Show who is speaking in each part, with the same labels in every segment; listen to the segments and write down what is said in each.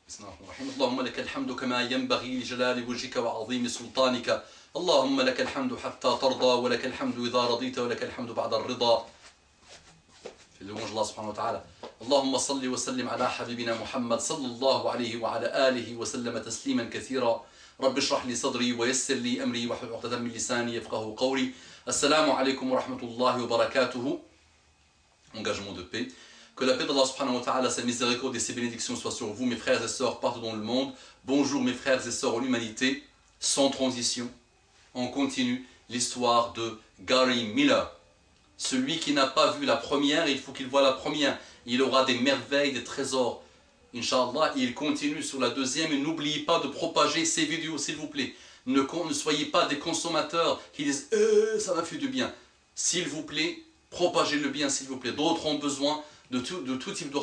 Speaker 1: بسم الله الرحمن الرحيم. اللهم لك الحمد كما ينبغي لجلال وجهك وعظيم سلطانك. اللهم لك الحمد حتى ترضى ولك الحمد إذا رضيت ولك الحمد بعد الرضا. في louange الله سبحانه وتعالى. اللهم صل وسلم على حبيبنا محمد صلى الله عليه وعلى آله وسلم تسليما كثيرا. رب اشرح لي صدري ويسر لي أمري واحلل عقدة من لساني يفقهوا قولي. السلام عليكم ورحمة الله وبركاته. Engagement de paix. Que la paix d'Allah subhanahu wa ta'ala, sa miséricorde et ses bénédictions soient sur vous, mes frères et sœurs, partout dans le monde. Bonjour mes frères et sœurs en humanité. Sans transition, on continue l'histoire de Gary Miller. Celui qui n'a pas vu la première, il faut qu'il voie la première. Il aura des merveilles, des trésors. Inch'Allah, il continue sur la deuxième. Et n'oubliez pas de propager ces vidéos, s'il vous plaît. Ne soyez pas des consommateurs qui disent « ça m'a fait du bien ». S'il vous plaît, propagez le bien, s'il vous plaît. D'autres ont besoin de tout type de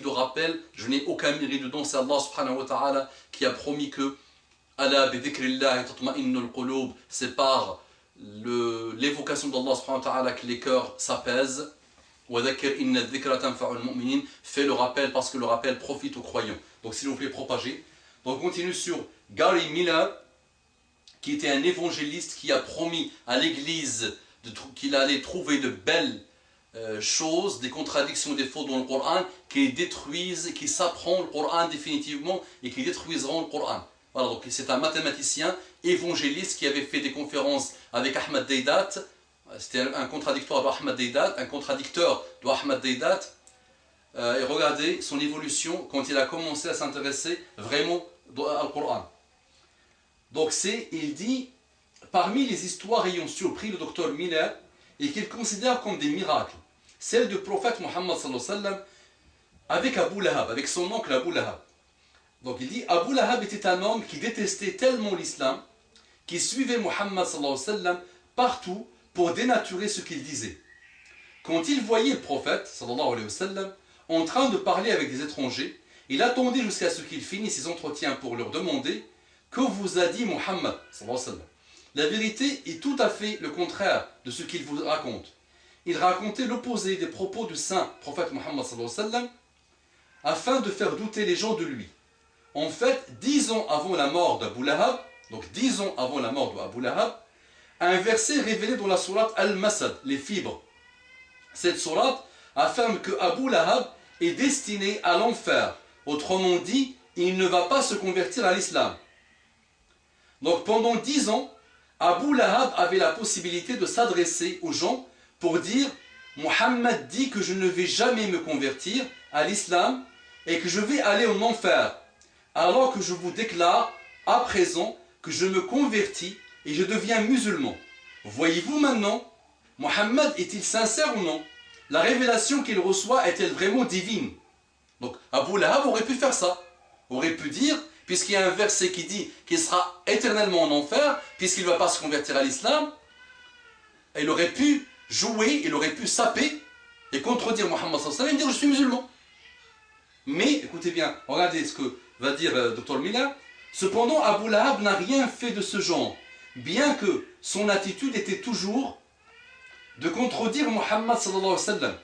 Speaker 1: rappel. Je n'ai aucun mérite dedans. C'est Allah subhanahu wa ta'ala qui a promis que c'est par l'évocation d'Allah subhanahu wa ta'ala que les cœurs s'apaisent. Fais le rappel parce que le rappel profite aux croyants. Donc s'il vous plaît, propagez. Donc on continue sur Gary Miller, qui était un évangéliste qui a promis à l'église qu'il allait trouver de belles choses, des contradictions, des fautes dans le Coran, qui détruisent, qui s'apprend le Coran définitivement et qui détruiseront le Coran. Voilà, donc c'est un mathématicien évangéliste qui avait fait des conférences avec Ahmad Deedat. C'était un contradicteur de Ahmad Deedat. Et regardez son évolution quand il a commencé à s'intéresser vraiment au Coran. Donc il dit, parmi les histoires ayant surpris le docteur Miller et qu'il considère comme des miracles, celle du prophète Mohammed sallallahu alayhi wa sallam avec Abu Lahab, avec son oncle Abu Lahab. Donc il dit, Abu Lahab était un homme qui détestait tellement l'islam, qui suivait Mohammed sallallahu alayhi wa sallam partout pour dénaturer ce qu'il disait. Quand il voyait le prophète sallallahu alayhi wa sallam en train de parler avec des étrangers, il attendait jusqu'à ce qu'il finisse ses entretiens pour leur demander « Que vous a dit Mohammed sallallahu alayhi wa sallam ?» La vérité est tout à fait le contraire de ce qu'il vous raconte. Il racontait l'opposé des propos du saint prophète Mohammed sallallahu alayhi wa sallam afin de faire douter les gens de lui. En fait, 10 ans avant la mort d'Abu Lahab, donc 10 ans avant la mort d'Abu Lahab, un verset révélé dans la sourate Al-Masad, les fibres. Cette sourate affirme que Abu Lahab est destiné à l'enfer. Autrement dit, il ne va pas se convertir à l'islam. Donc pendant 10 ans, Abu Lahab avait la possibilité de s'adresser aux gens pour dire « Mohammed dit que je ne vais jamais me convertir à l'islam et que je vais aller en enfer, alors que je vous déclare à présent que je me convertis et je deviens musulman. Voyez-vous maintenant, Mohammed est-il sincère ou non? La révélation qu'il reçoit est-elle vraiment divine ?» Donc Abu Lahab aurait pu faire ça, aurait pu dire, puisqu'il y a un verset qui dit qu'il sera éternellement en enfer, puisqu'il ne va pas se convertir à l'islam, il aurait pu jouer, il aurait pu saper et contredire Mohammed sallallahu alayhi wa sallam et dire je suis musulman. Mais, écoutez bien, regardez ce que va dire Dr Miller. Cependant, Abu Lahab n'a rien fait de ce genre, bien que son attitude était toujours de contredire Mohammed sallallahu alayhi wa sallam.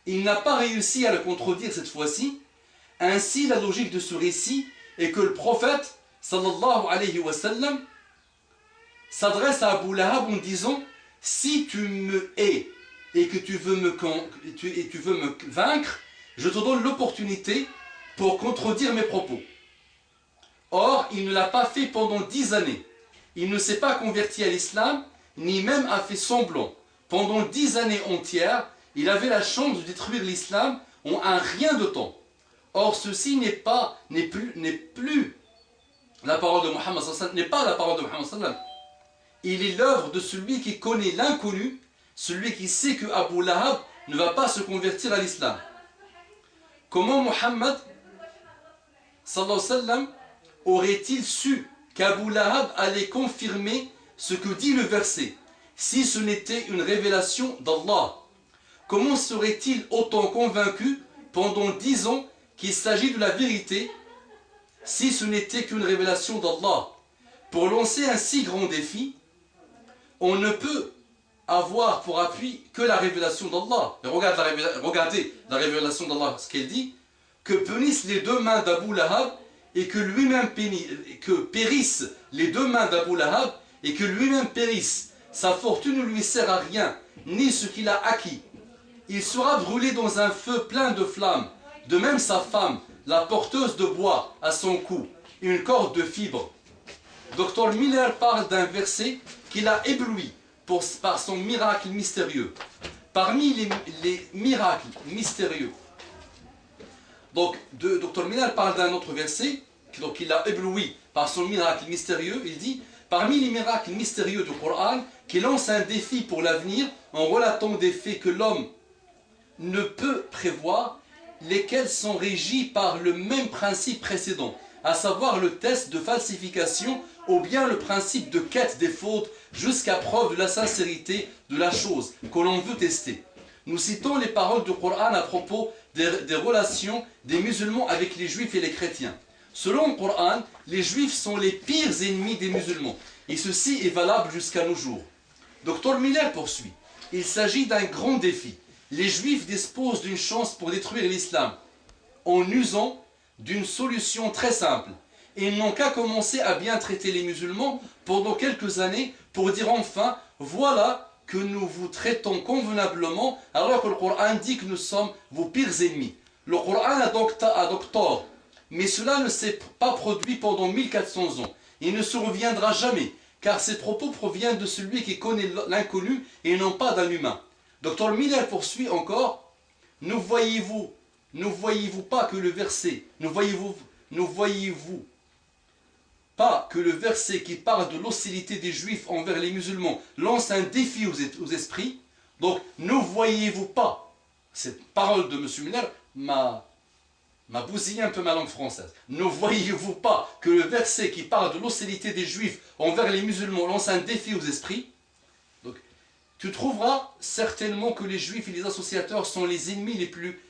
Speaker 1: Il n'a pas réussi à le contredire cette fois-ci. Ainsi, la logique de ce récit est que le prophète sallallahu alayhi wa sallam s'adresse à Abu Lahab en disant « Si tu me hais et que tu veux me vaincre, je te donne l'opportunité pour contredire mes propos. » Or, il ne l'a pas fait pendant 10 années. Il ne s'est pas converti à l'islam, ni même a fait semblant. Pendant 10 années entières, il avait la chance de détruire l'islam en un rien de temps. Or, ceci n'est plus la parole de Mohammed sallallahu alayhi wa sallam, n'est pas la parole de Mohammed sallallahu alayhi wa sallam. Il est l'œuvre de celui qui connaît l'inconnu, celui qui sait que Abu Lahab ne va pas se convertir à l'islam. Comment Mohammed sallallahu alayhi wa sallam aurait-il su qu'Abu Lahab allait confirmer ce que dit le verset, si ce n'était une révélation d'Allah? Comment serait-il autant convaincu pendant 10 ans qu'il s'agit de la vérité, si ce n'était qu'une révélation d'Allah? Pour lancer un si grand défi, on ne peut avoir pour appui que la révélation d'Allah. Regardez la révélation d'Allah, ce qu'elle dit. que punissent les deux mains d'Abu Lahab et que lui-même périsse les deux mains d'Abu Lahab et que lui-même périsse. Sa fortune ne lui sert à rien, ni ce qu'il a acquis. Il sera brûlé dans un feu plein de flammes. De même sa femme, la porteuse de bois à son cou, une corde de fibres. Dr Miller parle d'un verset qui l'a ébloui par son miracle mystérieux. Parmi les miracles mystérieux, donc Dr Miller parle d'un autre verset, donc il l'a ébloui par son miracle mystérieux. Il dit, parmi les miracles mystérieux du Coran, qui lance un défi pour l'avenir en relatant des faits que l'homme ne peut prévoir, lesquels sont régis par le même principe précédent, à savoir le test de falsification ou bien le principe de quête des fautes jusqu'à preuve de la sincérité de la chose que l'on veut tester. Nous citons les paroles du Coran à propos des relations des musulmans avec les juifs et les chrétiens. Selon le Coran, les juifs sont les pires ennemis des musulmans et ceci est valable jusqu'à nos jours. Dr Miller poursuit, il s'agit d'un grand défi. Les juifs disposent d'une chance pour détruire l'islam en usant d'une solution très simple. Ils n'ont qu'à commencer à bien traiter les musulmans pendant quelques années pour dire enfin, voilà que nous vous traitons convenablement alors que le Coran dit que nous sommes vos pires ennemis. Le Coran a donc tort, mais cela ne s'est pas produit pendant 1400 ans. Il ne se reviendra jamais, car ces propos proviennent de celui qui connaît l'inconnu et non pas d'un humain. Dr Miller poursuit encore, ne voyez-vous pas que le verset, ne voyez-vous pas que le verset qui parle de l'hostilité des juifs envers les musulmans lance un défi aux esprits? Donc, ne voyez-vous pas, cette parole de M. Miller m'a bousillé un peu ma langue française. Ne voyez-vous pas que le verset qui parle de l'hostilité des juifs envers les musulmans lance un défi aux esprits? Donc, tu trouveras certainement que les juifs et les associateurs sont les ennemis les plus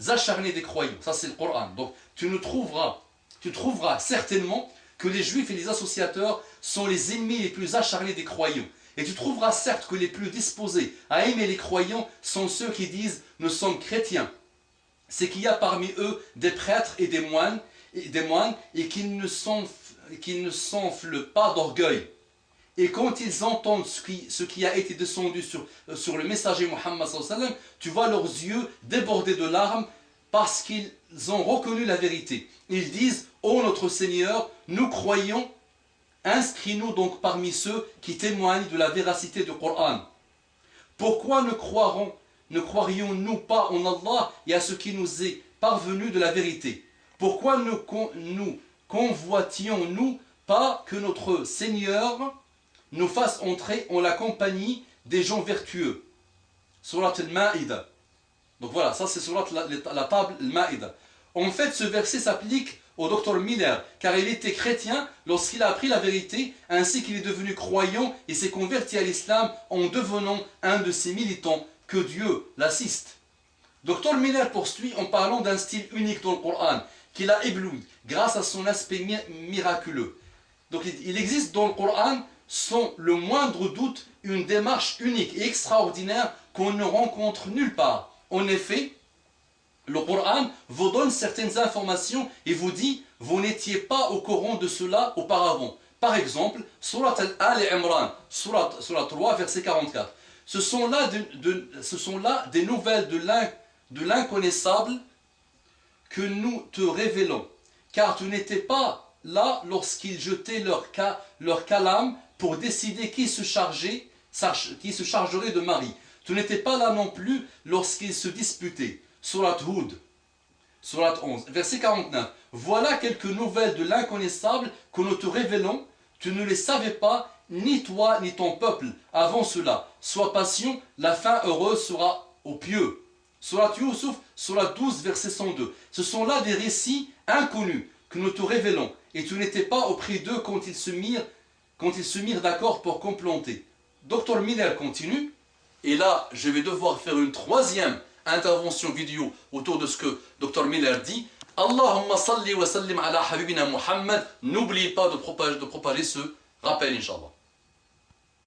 Speaker 1: acharnés des croyants. Ça, c'est le Coran. Donc, tu trouveras certainement que les juifs et les associateurs sont les ennemis les plus acharnés des croyants. Et tu trouveras certes que les plus disposés à aimer les croyants sont ceux qui disent « nous sommes chrétiens ». C'est qu'il y a parmi eux des prêtres et des moines et qui ne s'enflent pas d'orgueil. Et quand ils entendent ce qui a été descendu sur le messager Muhammad sallallahu alayhi wa sallam, tu vois leurs yeux déborder de larmes parce qu'ils ont reconnu la vérité. Ils disent « Ô notre Seigneur, nous croyons, inscris-nous donc parmi ceux qui témoignent de la véracité du Coran. Pourquoi ne croirions-nous pas en Allah et à ce qui nous est parvenu de la vérité? Pourquoi ne convoitions-nous pas que notre Seigneur nous fasse entrer en la compagnie des gens vertueux ?» Surat al-Ma'ida. Donc voilà, ça c'est surat la table al-Ma'ida. En fait, ce verset s'applique au Dr Miller, car il était chrétien lorsqu'il a appris la vérité, ainsi qu'il est devenu croyant et s'est converti à l'islam en devenant un de ses militants. Que Dieu l'assiste. Dr Miller poursuit en parlant d'un style unique dans le Coran, qu'il a ébloui grâce à son aspect miraculeux. Donc il existe dans le Coran, sans le moindre doute, une démarche unique et extraordinaire qu'on ne rencontre nulle part. En effet, le Coran vous donne certaines informations et vous dit « vous n'étiez pas au courant de cela auparavant ». Par exemple, Surat Al-Imran, Surat 3, verset 44. Ce sont là des nouvelles de l'inconnaissable que nous te révélons, car tu n'étais pas là lorsqu'ils jetaient leur calame pour décider qui se chargerait de Marie. Tu n'étais pas là non plus lorsqu'ils se disputaient. Surat Hud, Surat 11, verset 49. Voilà quelques nouvelles de l'inconnaissable que nous te révélons. Tu ne les savais pas, ni toi ni ton peuple, avant cela. Sois patient, la fin heureuse sera aux pieux. Surat Yusuf, Surat 12, verset 102. Ce sont là des récits inconnus que nous te révélons. Et tu n'étais pas auprès d'eux quand ils se mirent d'accord pour comploter. Dr Miller continue. Et là, je vais devoir faire une troisième intervention vidéo autour de ce que Dr Miller dit. Allahumma salli wa sallim ala habibina Muhammad. N'oublie pas de propager ce rappel, Inch'Allah.